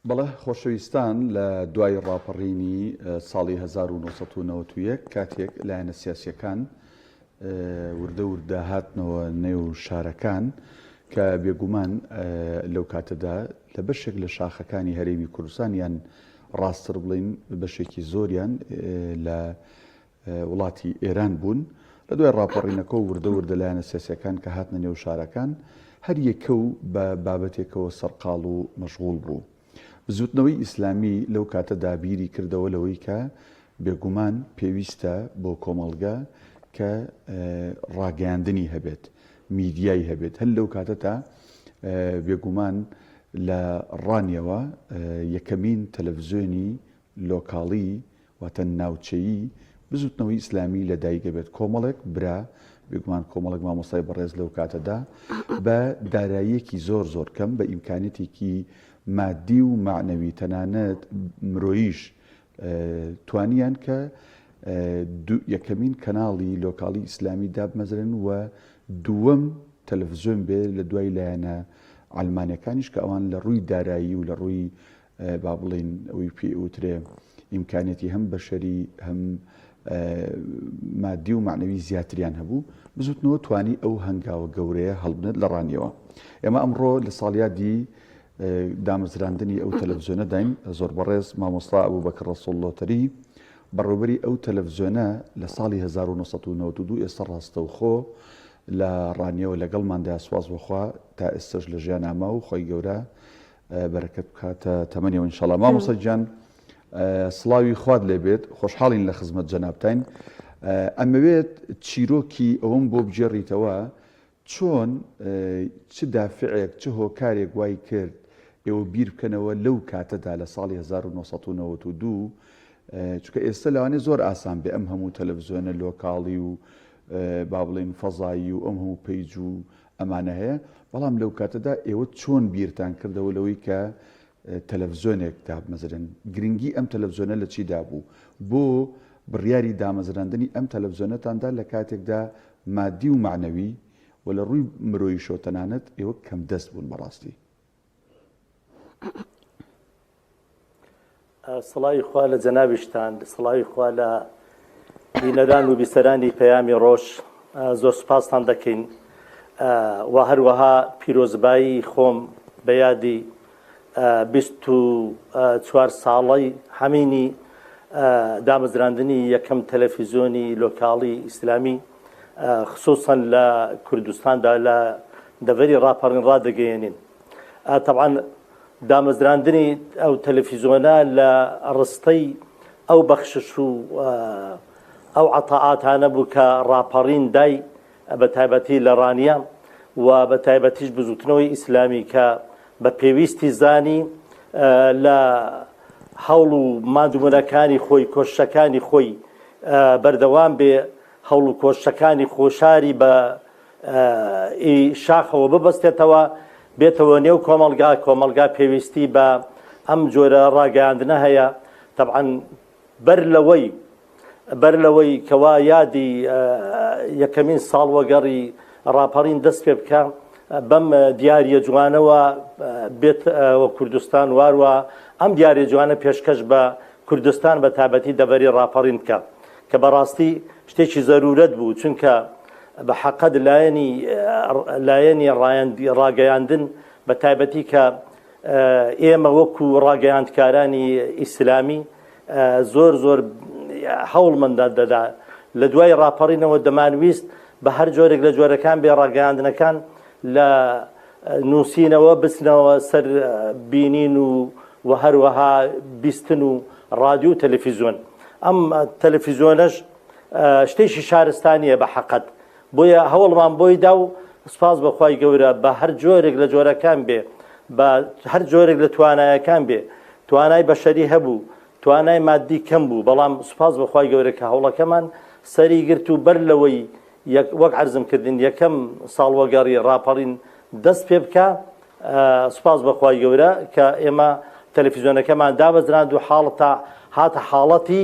بەڵێ خۆشەویستان لە دوای ڕاپەڕینی ساڵی 1991 کاتێک لایەنە سیاسیەکان وردە وردە هاتنەوە نێو شارەکان کە بێگومان لەو کاتەدا لە بەشێک لە شاخەکانی هەرێمی کوردستان یان ڕاستتر بڵین بەشێکی زۆریان لە وڵاتی ئێران بوون. لە دوای ڕاپەڕینەکە و وردە وردە لایەنە سیاسیەکان کە هاتنە نێو شارەکان هەر یەکە و بە بابەتێکەوە سەرقاڵ و مەشغوڵ بوو. بزوتنەوەی ئیسلامی لەو کاتە دابیری کردەوە لەوەی کە بێگومان پێویستە بۆ کۆمەڵگە کە ڕاگەیاندنی هەبێت، میدیای هەبێت. هەر لەو کاتە تا بێگومان لە ڕانیەوە یەکەمین تەلەڤیزیۆنی لۆکاڵی واتە ناوچەیی بزوتنەوەی ئیسلامی لە دایکە بێت. کۆمەڵێک برا بێگومان کۆمەڵک مامۆستای بەڕێز لەو کاتەدا بە داراییەکی زۆر زۆر کەم بە ئیمکانێتێکی مادی و معنەوی تەنانەت مرۆییش توانیان کە یەکەمین کەناڵی لۆکاڵی ئیسلامی دابمەزرن و دووەم تەلەڤیزیۆن بێ لە دوای لایەنە ئەڵمانیەکانیش کە ئەوان لە ڕووی دارایی و لە ڕووی با بڵین ئەوی پێوترێ ئیمکانێتی هەم بەشەری هەم مادی و معنەوی زیاتریان هەبوو. بزوتنەوە توانی ئەو هەنگاوە گەورەیە هەڵبنێت لە ڕانیەوە. ئێمە ئەمڕۆ لە ساڵیادی دامەزراندنی ئەو تەلەڤیزیۆنە داین. زۆر بەڕێز مامۆستا ئەبوبەکر ڕەسوڵڵۆتەری بەڕێوەبەری ئەو تەلەڤیزیۆنە لە ساڵی 1992 ئێستا ڕاستەوخۆ لە ڕانیەوە لەگەڵماندا سواز بخوا تا ئێستش لە ژیانامە و خۆی گەورە بەرەکەت بکاتە تەمەنیەوە ئینشاڵڵا. مامۆستا گیان سڵاوی خواد لێبێت، خۆشحاڵین لە خزمەت جەنابتین. ئەمەوێت چیرۆکی ئەوم بۆ بجێڕیتەوە چۆن چ دافعێک چه هۆکارێک وای کرد ئێوە بیر بکەنەوە لەو کاتەدا لە ساڵی 1992 چونکە ئێستا لەوانێ زۆر ئاسان بێ ئەم هەموو تەلەڤیزیۆنە لۆکاڵی و با بڵین فەزایی و ئەم هەموو پەیج و ئەمانە هەیە، بەڵام لەو کاتەدا ئێوە چۆن بیرتان کردەوە لەوەی کە تەلەڤیزیۆنێک دامەزرن؟ گرنگی ئەم تەلەڤیزیۆنە لە چیدا بوو؟ بۆ بڕیاری دامەزراندنی ئەم تەلەڤیزیۆنەتاندا لە کاتێکدا مادی و معنەوی و لە ڕووی مرۆیی شۆتەنانەت ئێوە کەم دەست بوون بەڕاستی؟ سڵاوی خوا لە جەنابیشتان، سڵاوی خوا لە بینەران و بیسەرانی پەیامی ڕۆژ، زۆر سوپاستان دەکەین و هەروەها پیرۆزبایی خۆم بە یادی 24 ساڵەی هەمینی دامەزراندنی یەکەم تەلەڤیزیۆنی لۆکاڵی ئیسلامی خصوصا لە کوردستاندا لە دەڤەری ڕاپەڕین ڕادەگەیەنین. طبعا دامەزراندنی ئەو تەلەڤیزیۆنە لە ڕستەی ئەو بەخشش و ئەو عەتاعاتانە بوو کە ڕاپەڕین دای بە تایبەتی لە ڕانیە و بە تایبەتیش بزوتنەوەی ئیسلامی کە بە پێویستی زانی لە هەوڵ و مادومەکانی خۆی کۆشەکانی خۆی بەردەوام بێ، هەوڵ و کۆشەکانی خۆشاری بە شاخەوە ببەستێتەوە، بێتەوە نێو کۆمەلگا پێویستی بە ئەم جۆرە ڕاگەیاندنە هەیە. طبعا بەر لەوەی کەوا یادی یەکەمین ساڵ وەگەڕی ڕاپەڕین دەست پێ بکە بەم دیاریە جوانەوە بێت وە کوردستان واروە ئەم دیاریە جوانە پێشکەش بە کوردستان بە تایبەتی دەڤەری ڕاپەڕین بکە کە بەڕاستی شتێکی زەرورەت بوو، چونکە بە حەقەت لایەنی ڕاگەیاندن بە تایبەتی کە ئێمە وەکو ڕاگەیاندکارانی ئیسلامی زۆر هەوڵمەندە دەدا لە دوای ڕاپەڕینەوە دەمانویست بە هەر جۆرێک لە جۆرەکان بێ ڕاگەیاندنەکان لە نووسینەوە بچنەوە سەر بینین و هەروەها بیستن و ڕادیۆ و تەلەڤیزیۆن. ئەم تەلەڤیزیۆنەش شتێکی شارستانیە بە حەقەت، بۆیە هەوڵمان بۆی دا و سپاس بەخوای گەورە بە هەر جۆرێک لە جۆرەکان بێ، بە هەر جۆرێک لە توانایەکان بێ، توانای بەشەری هەبوو، توانای مادی کەم بوو، بەڵام سپاس بەخوای گەورە کە هەوڵەکەمان سەری گرت و بەر لەوەی وەک عەرزم کردین یەکەم ساڵ وەگەڕی ڕاپەڕین دەست پێ بکە. سپاس بەخوای گەورە کە ئێمە تەلەڤیزیۆنەکەمان دابەزراند و هاتە حاڵەتی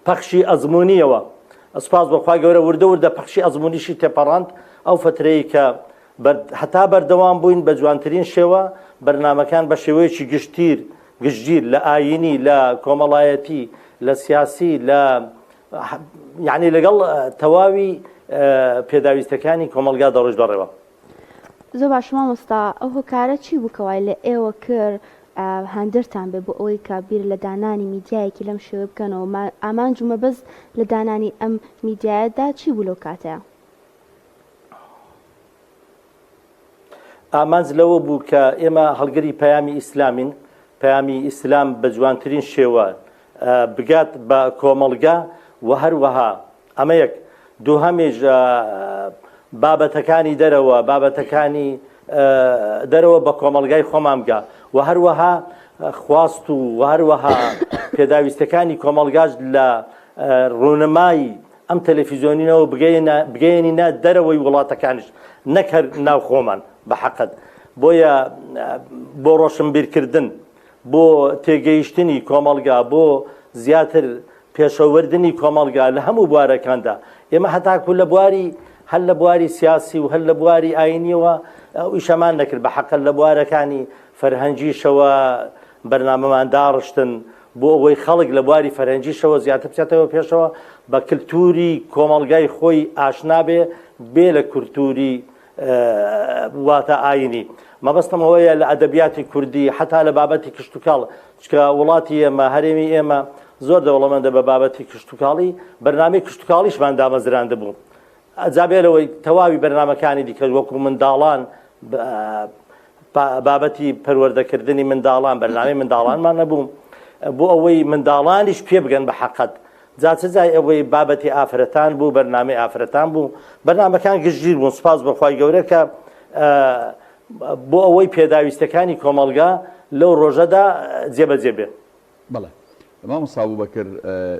پەخشی ئەزموونیەوە. سپاس بەخوای گەورە وردە پەخشی ئەزمونیشی تێپەڕاند ئەو فترەیە کە هەتا بەردەوام بووین بە جوانترین شێوە بەرنامەکان بە شێوەیەکی گشتگیر لە ئاینی لە کۆمەڵایەتی لە سیاسی لە یعنی لەگەڵ تەواوی پێداویستەکانی کۆمەلگا دەڕۆژ بەڕێوە. زۆر باش مامۆستا ئەو هۆکارە چی بووکەوای لە ئێوە کرد هەندرتان بێ بۆ ئەوەی کابیر لە دانانی میدیایەکی لەم شێوە بکەنەوە ئامانجومە بەس لە دانانی ئەم میدیایەدا چی بوو لەو کاتەیە؟ ئامانج لەوە بوو کە ئێمە هەڵگەری پەیامی ئیسلامین، پەیامی ئیسلام بە جوانترین شێوە بگات بە کۆمەڵگا و هەروەها ئەمە یەک دووهەمیش بابەتەکانی دەرەوە بابەتەکانی دەرەوە بە کۆمەلگای خۆمان بگا و هەروەها خواست و هەروەها پێداویستەکانی کۆمەلگاش لە ڕوونمایی ئەم تەلەڤیزیۆنینەوە بگەێنینە دەرەوەی وڵاتەکانیش نەکەر ناو خۆمان بە حەقت. بۆیە بۆ ڕۆشنبیرکردن بۆ تێگەیشتنی کۆمەلگا بۆ زیاتر پێشەوەردنی کۆمەلگا لە هەموو بوارەکاندا ئێمە هەتاکو لە بواری هەر لە بواری سیاسی و هەر لە بواری ئاینیەوە ئیشەمان نەکرد بە حەقت لە بوارەکانی فەرهەنگیشەوە بەرنامەمان داڕشتن بۆ ئەوەی خەڵک لە بواری فەرهەنگیشەوە زیاتر بچێتەوە پێشەوە بە کللتوری کۆمەلگای خۆی ئاشنابێ بێ لە کولتوری واتە ئاینی. مەبەستم ئەوەیە لە ئەدەبیاتی کوردی حتا لە بابەتی کشتتوکاڵ چکە وڵاتی ئێمە هەرێمی ئێمە زۆر دەوڵەمەندە بە بابەتی کشتتوکاڵی بەرنامەی کشتتوکاڵیشمان دامەزراندە بوو. ئەجابێتەوەی تەواوی بەرنامەکانی دیکە وەکو منداڵان بابەتی پەروەردەکردنی منداڵان بەرنامەی منداڵانمان نەبوو بۆ ئەوەی منداڵانیش پێ بگەن بە حەقت. جاچ جای ئەوەی بابەتی ئافرەتان بوو بەرنامەی ئافرەتان بوو بەرنامەکان گشتگیر بوون. سوپاس بەخوای گەورە کە بۆ ئەوەی پێداویستەکانی کۆمەلگا لەو ڕۆژەدا جێبەجێ بێ. بەڵێ مام سابوو بەکرد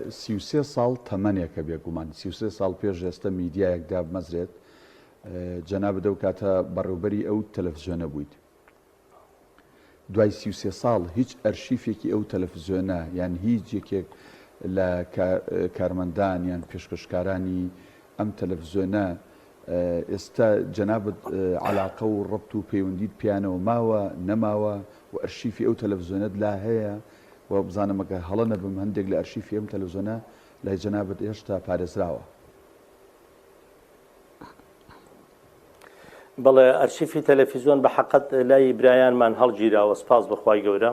33 ساڵ تەمەنێکە بێگومان 33 ساڵ پێش ئێستا میدیایەکدا بمەزرێت جەناب دەو کاتە بەڕێوبەری ئەو تەلەڤیزیۆنە بوویت. دوای 33 ساڵ هیچ ئەرشیفێکی ئەو تەلەڤیزیۆنە یان هیچ یەکێک لە کارمەندان یان پێشکەشکارانی ئەم تەلەڤیزیۆنە ئێستا جەنابەت عەلاقە و ڕەبط و پەیوەندیت پیانەوە ماوە نەماوە و ئەرشیفی ئەو تەلەڤیزیۆنەت لا هەیە و بزانمەکە هەڵە نەبم هەندێک لە ئەرشیفی ئەم تەلەڤیزیۆنە لای جەنابەت هێشتا پارێزراوە. بەڵێ ئەرشیفی تەلەڤیزیۆن بە حەقت لای برایانمان هەڵگیراوە سپاس بەخوای گەورە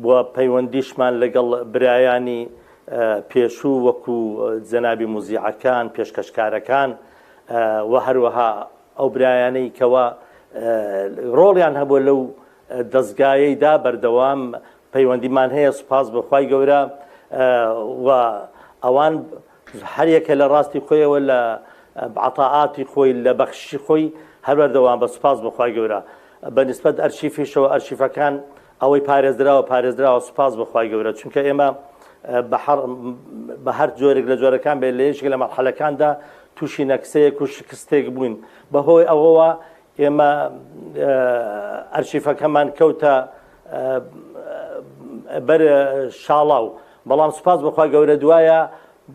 و پەیوەندیشمان لەگەڵ برایانی پێشوو وەکو جەنابی موزیعەکان پێشکەشکارەکان و هەروەها ئەو برایانەی کەوا ڕۆڵیان هەبووە لەو دەستگایەیدا بەردەوام پەیوەندیمان هەیە سوپاس بەخوای گەورە و ئەوان هەرێکە لە ڕاستی خۆیەوە لە عەتاعاتی خۆی لە بەخشی خۆی هەر بەردەوام بە سوپاس بەخوای گەورە بەنسبەت ئەرشیفیشەوە ئەرشیفەکان ئەوەی پارێزراوە سوپاس بەخوای گەورە چونکە ئێمە بە هەر جۆرێک لە جۆرەکان بێت لە یەکێک لە مەرحەلەکاندا تووشی نەکسەیەک و شکستێک بووین بەهۆی ئەوەوە ئێمە ئەرشیفەکەمان کەوتە بەر شاڵاو بەڵام سوپاس بەخوای گەورە دوایە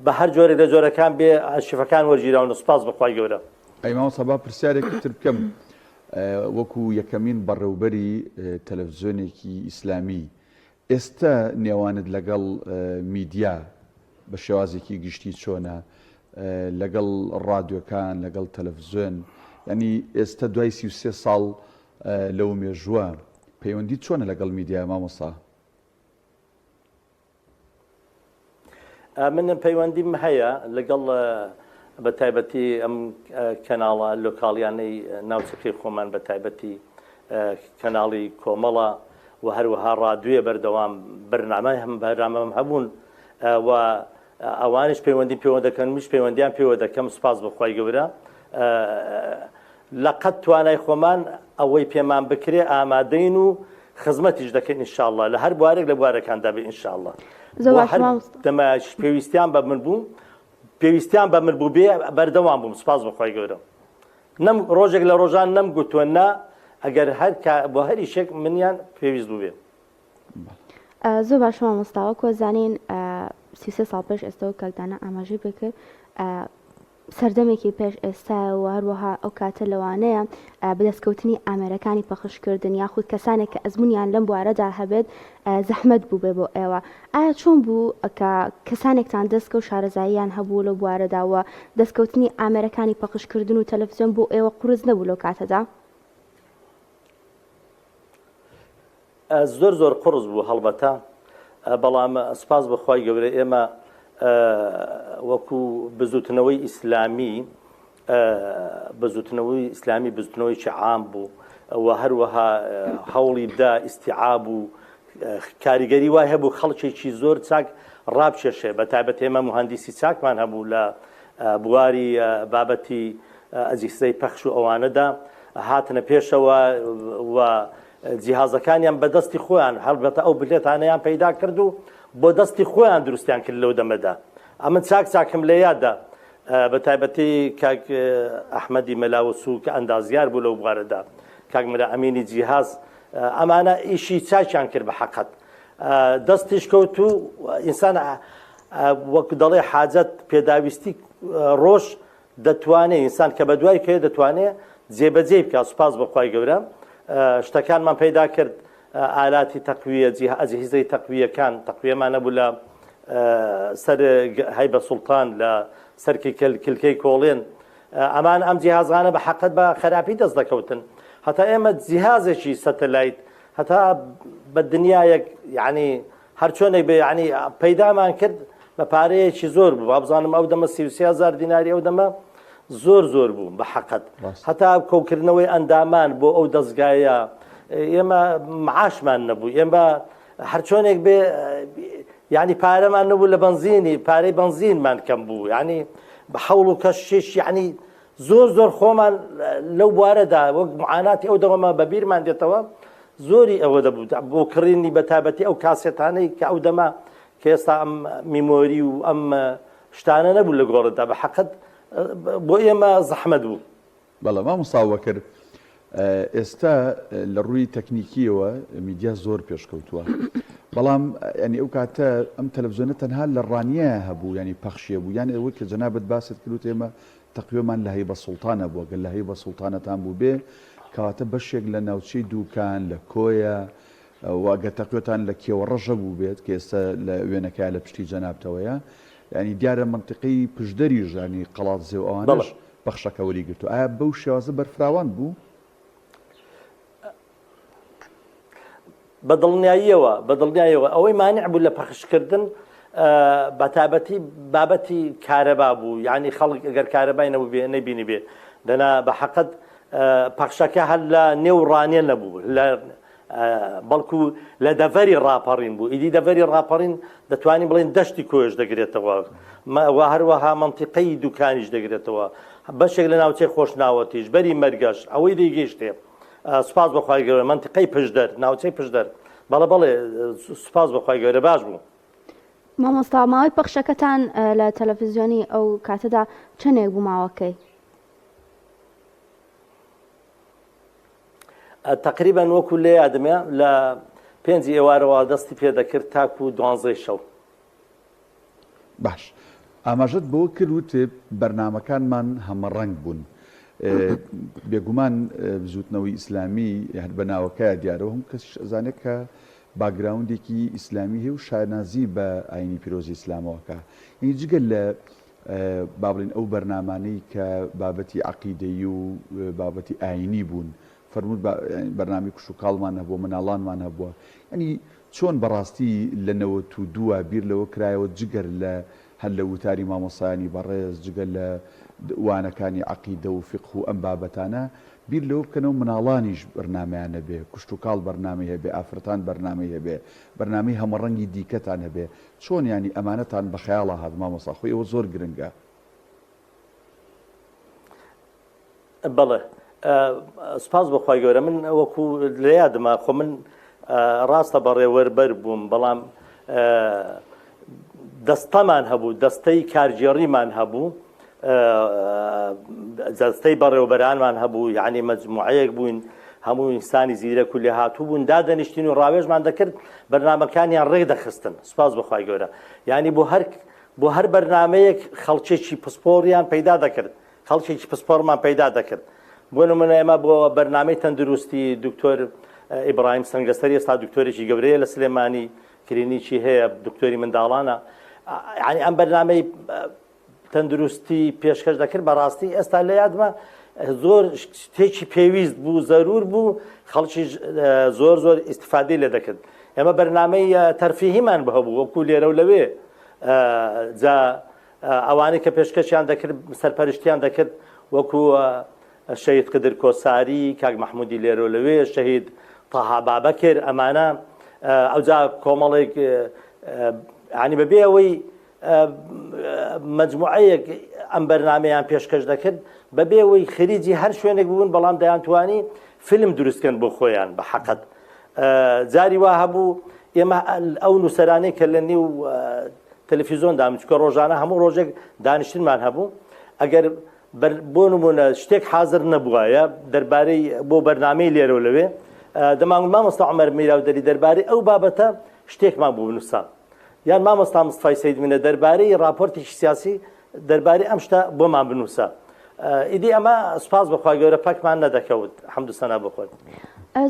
بە هەر جۆرێک لە جۆرەکان بێ ئەرشیفەکان وەرگیراون سوپاس بەخوای گەورە. ئەیماوە سەبا پرسیارێکی تر بکەم وەکو یەکەمین بەڕێوبەری تەلەڤیزیۆنێکی ئیسلامی ئێستا نێوانت لەگەڵ میدیا بە شێوازێکی گشتی چۆنە لەگەڵ ڕادیۆکان لەگەڵ تەلەڤیزیۆن ینی ئێستا دوای 33 ساڵ لەو مێژووە پەیوەندی چۆنە لەگەڵ میدیا مامۆستا؟ من پەیوەندیم هەیە لەگەڵ بە تایبەتی ئەم کەناڵە لۆکاڵیانەی ناوچەکەی خۆمان بە تایبەتی کەناڵی کۆمەڵە و هەروەها ڕادیۆیە بەردەوام بەرنامەم هەبوون و ئەوانش پەیوەندی پێوە دەکەن میش پەیوەندیان پێوە دەکەم سوپاس بەخوای گەورە لە قەت توانای خۆمان ئەوەی پێمان بکرێ ئامادەین و خزمەتیش دەکەین ئینشاءڵڵا لە هەر بوارێک لە بوارەکاندا بێ ئینشاءڵڵا دەمە پێویستیان بە من بوو پێویستیان بە من بوو بێ بەردەوام بووم سوپاس بەخوای گەورە ڕۆژێک لە ڕۆژان نەمگوتووە نا ئەگەر بۆ هەر ئیشێک منیان پێویست بوو بێ. زۆر باش مامۆستا وەکو زانین 33 ساڵ پێش ئێستا و کەلدانە ئاماژەی بکرد سەردەمێکی پێش ئێستا و هەروەها ئەو کاتە لەوانەیە بەدەستکەوتنی ئامێرەکانی پەخشکردن یاخود کەسانێک کە ئەزمونیان لەم بوارەدا هەبێت زەحمەت بوو بێ بۆ ئێوە ئایا چۆن بوو کە کەسانێکتان دەستکە و شارەزاییان هەبوو لە بوارەداوە دەستکەوتنی ئامێرەکانی پەخشکردن و تەلەڤیزیۆن بۆ ئێوە قورس نەبوو لەو کاتەدا؟ زۆر قڕز بوو هەڵبەتە بەڵام سپاس بەخوای گەورە ئێمە وەکو بزوتنەوەی ئیسلامی بزوتنەوەیکی عام بوو و هەروەها هەوڵی بدا ئیستیعاب و کاریگەری وای هەبوو خەڵکێکی زۆر چاک ڕابکێشێ بە تایبەت ئێمە مهندسی چاکمان هەبوو لە بواری بابەتی ئەجهیزەی پەخش و ئەوانەدا هاتنە پێشەوە و جیهازەکانیان بەدەستی خۆیان هەڵبەتە ئەو بلێتانەیان پەیدا کرد و بۆ دەستی خۆیان دروستیان کرد لەو دەمەدا ئەمە چاکم لە یاددا بە تایبەتی کاک ئەحمەدی مەلاوەسوو کە ئەندازیار بوو لەو بوارەدا کاک مەلا ئەمینی جیهاز ئەمانە ئیشی چاکیان کرد بە حەقەت دەستیش کەوت و ئینسان وەکو دەڵێ حاجەت پێداویستی ڕۆژ دەتوانێت ئینسان کە بەدوای کێ دەتوانێت جێبەجێ بکات سوپاس بەخوای گەورە شتەکانمان پەیدا کرد ئالاتی تەقویە ئەجهیزەی تەقویەکان تەقویەمان نەبوو لە سەر هەیبە سوڵتان لە سەرکی کلکەی کۆڵێن ئەمان ئەم جیهازانە بە حەقەت بە خراپی دەست دەکەوتن هەتا ئێمە جیهازێکی سەتەلایت هەتا بە دنیایەک یعنی هەر چۆنێک بێ یعنی پەیدامان کرد بە پارەیەکی زۆر بوو وابزانم ئەو دەمە 33,000 دیناری ئەو دەمە زۆر بوو بە حەقەت هەتا کۆکردنەوەی ئەندامان بۆ ئەو دەستگایە ئێمە معاشمان نەبوو ئێمە هەر چۆنێک بێ یعنی پارەمان نەبوو لە بنزینی پارەی بنزینمان کەم بوو یعنی بە حەوڵ و کەشش یعنی زۆر خۆمان لەو بوارەدا وەک معاناتی ئەو دەوەمە بە بیرمان دێتەوە زۆری ئەوە دەبوو بۆ کڕینی بە تایبەتی ئەو کاسێتانەی کە ئەو دەما کە ئێستا ئەم میمۆری و ئەم شتانە نەبوو لە گۆڕدا بە حەقەت بۆ ئێمە زەحمەت بوو. بەڵێ مامۆستا کرد ئێستا لە ڕووی تەکنیکیەوە میدیا زۆر پێشکەوتووە بەڵام ینی ئەو کاتە ئەم تەلەڤیزیۆنە تەنها لە ڕانیە هەبوو ینی پەخشیە بوو یان ئەوەی کە جەنابەت باست کردوت ئێمە تەقویەمان لە هەیبە سوڵتانە بووە گەل لە هەیبە سوڵتانەتان بوو بێ کەواتە بەشێک لە ناوچەی دووکان لە کۆیە واگە تەقوێتان لە کێوەڕەژە بوو بێت کە ئێستا لە وێنەکە لە پشتی جەنابتەوەیە ینی دیارە منطقی پشدەری ژانی قەڵاتزێ و ئەوانش بەخشەکە وەریگرتو ئایا بەو شێوازە بەرفراوان بوو؟ بەدڵنیاییەوە ئەوەی مانع بوو لە پەخشکردن بە تایبەتی بابەتی کارەبا بوو یعنی خەڵک ئەگەر کارەبای نەبوو بێ نەبینی بێ دەنا بە حەقەت پەخشەکە هەر لە نێو ڕانیە نەبوو بەڵکو لە دەڤەری ڕاپەڕین بوو ئیدی دەڤەری ڕاپەڕین دەتوانین بڵێن دەشتی کۆش دەگرێتەوە و هەروەها منطقەی دوکانیش دەگرێتەوە بەشێک لە ناوچەی خۆشناوەتیش بەری مەرگەش ئەوەی دەیگەیشتێ سوپاس بەخوای گەورە منطقەی پشدەر ناوچەی پشدەر بەڵێ سوپاس بەخوای گەورە باش بوو. مامۆستا ماوەی پەخشەکەتان لە تەلەڤیزیۆنی ئەو کاتەدا چەندێک بوو ماوەکەی؟ تقریبان وەکو لێ یادمێ لە 5 ئێوارەوە دەستی پێدەکرد تاکو 12 شەو. باش ئاماژەت بەوە کردوتێ بەرنامەکانمان هەمەڕەنگ بوون بێگومان بزوتنەوەی ئیسلامی هەر بە ناوەکەیە دیارەوە هەم کەس ئەزانێت کە باگراوندێکی ئیسلامی هەیە و شانازی بە ئاینی پیرۆزی ئیسلامەوەکە یعنی جگەل لە با بڵێن ئەو بەرنامانەی کە بابەتی عەقیدەیی و بابەتی ئاینی بوون فەرموود بەرنامی کوش و کاڵمان هەبووە مناڵانمان هەبووە ینی چۆن بەڕاستی لە 92 بیر لەوە کرایەوە جگەر لە هەر لە وتاری مامۆسایانی بەڕێز جگەل لە وانەکانی عەقیدە و فقه و ئەم بابەتانە بیر لەوە بکەنەوە مناڵانیش بەرنامەیانە بێ کوشت و کاڵ بەرنامەی هەبێ ئافرەتان بەرنامەی هەبێ بەرنامەی هەمەڕەنگی دیکەتان هەبێ چۆن ینی ئەمانەتان بە خەیاڵە هات مامۆستا خۆی ئەوە زۆر گرنگە. بەڵێ سپاس بەخوای گەورە من وەکو لە یادمە خۆ من ڕاستە بەڕێوەربەر بووم بەڵام دەستەمان هەبوو دەستەی کارگێڕیمان هەبوو دەستەی بەڕێوەبەرانمان هەبوو یعنی مەجموعەیەک بووین هەموو ئینسانی زیرەک و لێ هاتوو بوون دادەنیشتین و ڕاوێژمان دەکرد بەرنامەکانیان ڕێک دەخستن سپاس بەخوای گەورە یعنی بۆ بۆ هەر بەرنمەیەک خەڵکێکی پسپۆریان پەیدا دەکرد خەڵکێکی پسپۆرمان پەیدا دەکرد بۆ نمونە ئێمە بۆ بەرنامەی تەندروستی دکتۆر ئیبراهیم سەنگەستەر ئێستا دکتۆرێکی گەورەیە لە سلێمانی کلینیکی هەیە دکتۆری منداڵانە یعنی ئەم بەرنامەی تەندروستی پێشکەش دەکرد بەڕاستی ئێستا لە یادمە زۆر شتێکی پێویست بوو زەرور بوو خەڵکی زۆر زۆر ئیستیفادەی لێ دەکرد ئێمە بەرنامەی تەرفیهیمان بەهەبوو وەکو لێرە و لەوێ جا ئەوانەی کە پێشکەشیان دەکرد سەرپەرشتیان دەکرد وەکو شەهید قدر کۆساری کاک مەحموودی لێرە و لەوێ شەهید تەها بابەکر ئەمانە ئەوجا کۆمەڵێک ینی بەبێ ئەوەی مجموعەیەک ئەم بەرنامەیان پێشکەش دەکرد بەبێ ئەوەی خەریجی هەر شوێنێک بوون بەڵام دەیانتوانی فیلم دروستکەن بۆ خۆیان بە حەقەت جاری وا هەبوو ئێمە ئەو نووسەرانەی کە لە نێو تەلەڤیزۆندا چکە ڕۆژانە هەموو ڕۆژێک دانیشتنمان هەبوو ئەگەر بۆ نمونە شتێک حازر نەبووایە دەربارەی بۆ بەرنامەی لێرە و لەوێ دەمانگوت مامۆستا عومەر میراودەری دەربارەی ئەو بابەتە شتێکمان بوو بنووسان یان مامۆستا مستفای سەیدمینە دەربارەی راپۆرتێکی سیاسی دەربارەی ئەم شتە بۆمان بنووسە ئیدی ئەمە سوپاس بەخوا گەورە پەکمان نەدەکەوت حەمد و سەنا بخۆن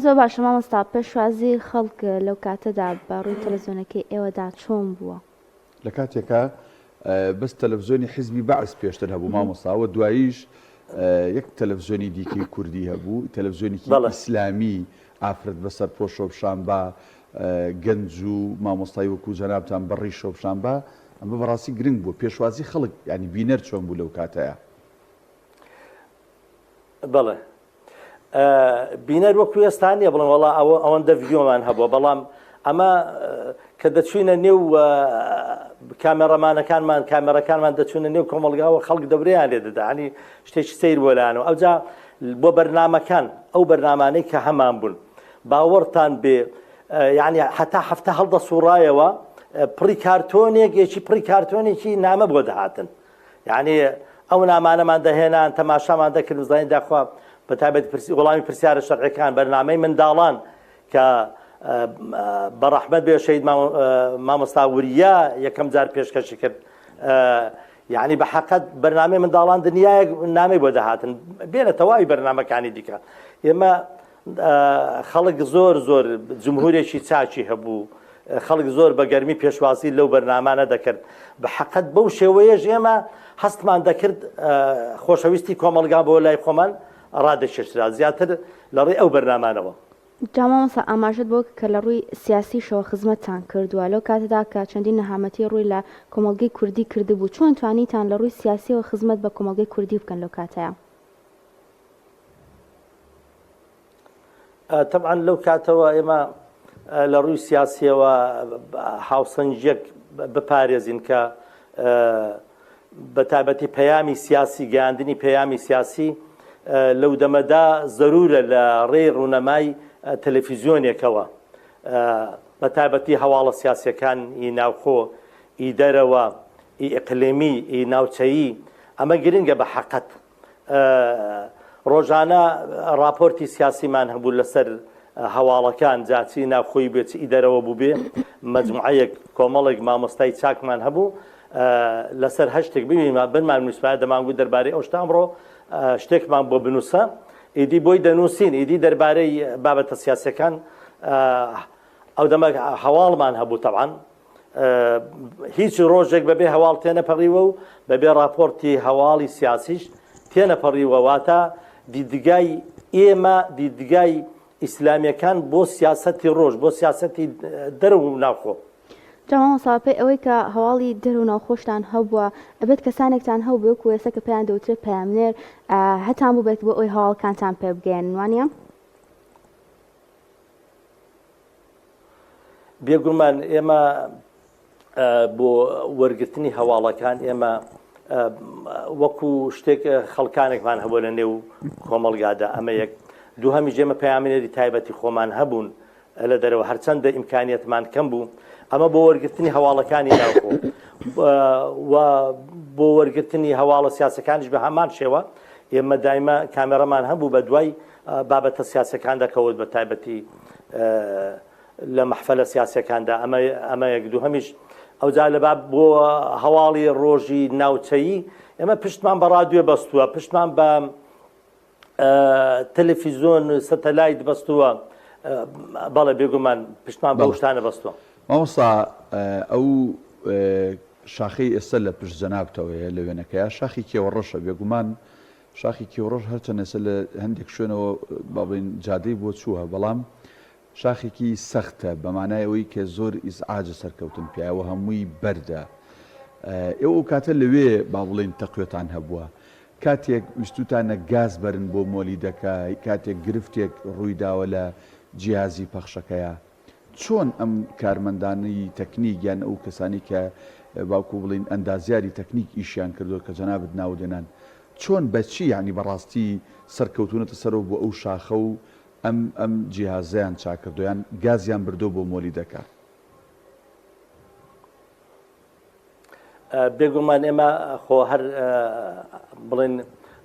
زۆر باشە مامۆستا پێشوازی خەڵک لەو کاتەدا بە ڕووی تەلەڤیزۆنەکەی ئێوەدا چۆن بووە لە کاتێکە بەس تەلەڤیزۆنی حیزبی بەعس پێشتر هەبوو مامۆستاوە دواییش یەک تەلەڤیزۆنی دیکەی کوردی هەبوو تەلەڤیزۆنێکی ئیسلامی ئافرەت بەسەر پۆ شۆپشانبە گەنج و مامۆستای وەکو جەنابتان بەڕی شۆپشانبە ئەمە بەڕاستی گرنگ بوو پێشوازی خەڵک ینی بینەر چۆن بوو لەو کاتەیە بەڵێ بینەر وەکو ئێستانیە بڵێن وەڵا ئەوەندە ڤیدیۆمان هەبووە بەڵام ئەمە کە دەچوینە نێو کامێرەکانمان دەچوونە نێو کۆمەڵگاوە خەڵک دەورەیان لێ دەدا ینی شتێکی سیر بۆ لایەنەوە ئەوجا بۆ بەرنامەکان ئەو بەرنامانەی کە هەمان بوون باوەڕتان بێ یعنی حتا هەفتە هەڵدە سوڕایەوە پڕی کارتۆنێکی پڕی کارتۆنێکی نامە بۆ دەهاتن یعنی ئەو نامانەمان دەهێنان تەماشامان دەکرد زانین داخوا بەتابەت وەڵامی پرسیارە شەرعیەکان بەرنامەی منداڵان کە بەڕەحمەت بێ شەهید مامۆستا وریا یەکەم جار پێشکەشی کرد یعنی بە حەقەت بەرنامەی منداڵان دنیایەک نامەی بۆ دەهاتن بێنە تەواوی بەرنامەکانی دیکە ئێمە خەڵک زۆر زۆر جمهورێکی چاکی هەبوو خەڵک زۆر بە گەرمی پێشوازی لەو بەرنامانە دەکرد بە حەقەت بەو شێوەیەش ئێمە هەستمان دەکرد خۆشەویستی کۆمەڵگا بۆ لای خۆمان ڕادەکێشرا زیاتر لە ڕێی ئەو بەرنامانەوە جامامۆستا ئاماژت بۆ کە لە ڕووی سیاسیشەوە خزمەتتان کردووە لەو کاتەدا کە چەندین نەهامەتی ڕووی لە کۆمەڵگەی کوردی کردبوو چۆن توانیتان لە ڕووی سیاسیەوە خزمەت بە کۆمەڵگەی کوردی بکەن لەو کاتەیە طبعا لەو کاتەوە ئێمە لە ڕووی سیاسیەوە هاوسەنجێک بپارێزین کە بە تایبەتی پەیامی سیاسی گەیاندنی پەیامی سیاسی لەو دەمەدا زەرورە لە ڕێی ڕوونەمای تەلەڤیزۆنێکەوە بە تایبەتی هەواڵە سیاسیەکان ئی ناوخۆ ئی دەرەوە ئی ئیقلیمی ئی ناوچەیی ئەمە گرنگە بە حەقەت ڕۆژانە راپۆرتی سیاسیمان هەبوو لەسەر هەواڵەکان جاچی ناوخۆی بێت ئی دەرەوە بوو بێ مەجموعەیەک کۆمەڵێک مامۆستای چاکمان هەبوو لەسەر هەشتێک ببینمان بنمان نووسمایە دەمانگوت دەربارەی ئەو شتە ئەمڕۆ شتێکمان بۆ بنووسە ئیدی بۆی دەنووسین ئیدی دەربارەی بابەتە سیاسەکان ئەو دەمە هەواڵمان هەبوو تەبعاً هیچ ڕۆژێک بەبێ هەواڵ تێنەپەڕیوە و بەبێ راپۆرتی هەواڵی سیاسیش تێنەپەڕیوە واتە دیدگای ئێمە دیدگای ئیسلامیەکان بۆ سیاسەتی ڕۆژ بۆ سیاسەتی دەرەو و ناوخۆ جامامۆستا پێی ئەوەی کە هەواڵی دەر و ناوخۆشتان هەبووە ئەبێت کەسانێکتان هەو بێ و ێستا کە پێیان دەوترێت پەیامنێر هەتان بوو بێت بۆ ئەوی هەواڵەکانتان پێ بگەێن وانە بێگومان ئێمە بۆ وەرگرتنی هەواڵەکان ئێمە وەکو شتێک خەڵکانێکمان هەبوو لە نێو کۆمەڵگادا ئەمە یەک دووهەمی ژێمە پەیامنێری تایبەتی خۆمان هەبوون لە دەرەوە هەرچەندە ئیمکانیەتمان کەم بوو ئەمە بۆ وەرگرتنی هەواڵەکانی ناوخۆ و بۆ وەرگرتنی هەواڵە سیاسەکانیش بە هەمان شێوە ئێمە دایمە کامێرەمان هەبوو بە دوای بابەتە سیاسەکان دەکەوت بە تایبەتی لە مەحفەلە سیاسەکاندا ئەمە یەک دووهەمیش ئەوجا لەبا بۆ هەواڵی ڕۆژی ناوچەیی ئێمە پشتمان بە ڕادیۆ بەستووە، پشتمان بە تەلەڤیزۆن سەتەلایت بەستووە، بەڵێ بێگومان پشتمان بە شتانە بەستووە. مامۆستا ئەو شاخەی ئێستا لە پشت جەنابتەوەیە لە وێنەکەیە شاخی کێوەڕەشە بێگومان شاخی کێوەڕەش هەرچەند ئێستا لە هەندێک شوێنەوە باڵێن جادەی بۆ چووە بەڵام شاخێکی سەختە بەمانای ئەوەی کە زۆر ئیزعاجە سەرکەوتن پیاوە هەمووی بەردە. ئێوە کاتە لەوێ با بڵێن تەقوێتان هەبووە کاتێک ویستوتانە گاز بەرن بۆ مۆلیدەکە کاتێک گرفتێک ڕوویداوە لە جیازی پەخشەکەیە چۆن ئەم کارمەندانی تەکنیک یان ئەو کەسانی کە باوکو بڵین ئەندازیاری تەکنیک ئیشیان کردو کە جەنابەت ناودێنان چۆن بەچی یعنی بەڕاستی سەرکەوتونەتە سەرەوە بۆ ئەو شاخە و ئەم جیهازیان چاکردویان گازیان بردو بۆ مۆلیدەکە؟ بێگومان ئێمە خۆ هەر بڵێن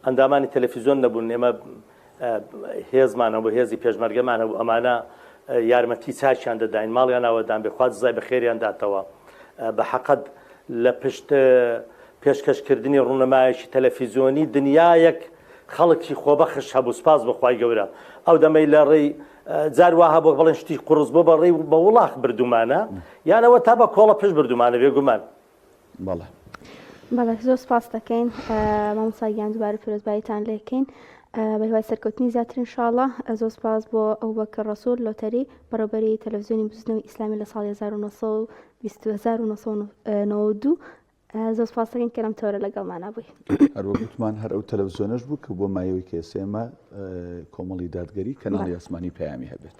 ئەندامانی تەلەڤیزۆن نەبوون، ئێمە هێزمانە بۆ هێزی پێشمەرگەمانە بوو ئەمانە یارمەتی چاچیان دەداین ماڵیان ناوەدان بێخوات زای بە خێریان داتەوە بە حەقەت لە پشت پێشکەشکردنی ڕوونەمایشی تەلەڤیزۆنی دنیایەک خەڵکی خۆبەخش هەبوو سپاس بەخوای گەورە ئەو دەمەی لە ڕێی جاروا هەبوو بڵێن شتی قوڕس بۆ بە ڕێی بە وڵاق بردومانە یانەوە تا بە کۆڵە پشت بردومانە بێگومان. بەڵێ بەڵێ زۆر سپاس دەکەین مامۆستاگیان دووبارە پیرۆزباییتان لێکەین بە هیوای سەرکەوتنی زیاتر ئینشاءڵڵا. زۆر سپاس بۆ ئەبوبەکر ڕەسوول لۆتەری بەڕێوەبەری تەلەڤیزۆنی بزنەوەی ئیسلامی لە ساڵی 1992 زۆر سپاس دەکەین کە لەم تەورە لەگەڵمانە بووی. هەروە گوتمان هەر ئەو تەلەڤیزۆنەش بوو کە بۆ مایەوەی کە ئێستا ئێمە کۆمەڵی دادگەری کەناڵی ئاسمانی پەیامی هەبێت.